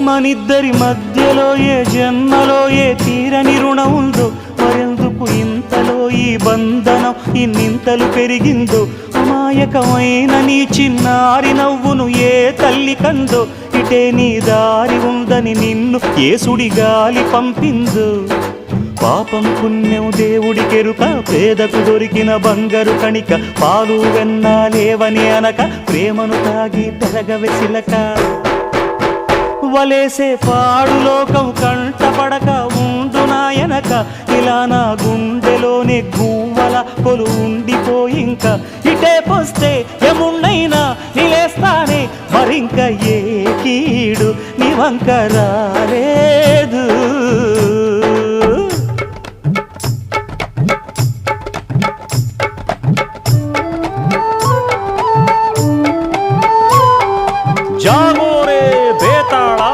మనిద్దరి మధ్యలో ఏ జన్మలో ఏ తీరని రుణం ఉందో, మరెందుకు ఇంతలో ఈ బంధనం ఇన్నింతలు పెరిగిందో, అమాయకమైన నీ చిన్నారి నవ్వును ఏ తల్లి కందో, ఇటే నీ దారి ఉందని నిన్ను ఏ సుడి గాలి పంపిందో. పాపం పుణ్యం దేవుడికెరుక, పేదకు దొరికిన బంగారు కణిక, పాలు వెన్నాలేవని అనక ప్రేమను తాగి పెరగవెసిలక. వలేసే పాడు లోకం కంటపడక ఉండు నాయనక, ఇలా నా గుండెలోనే గువ్వల కొలు ఉండిపోయింక. ఇటే పోస్తే ఎమున్నైనా నిలేస్తానే, మరింక ఏ కీడు నీ వంక రాలేదు.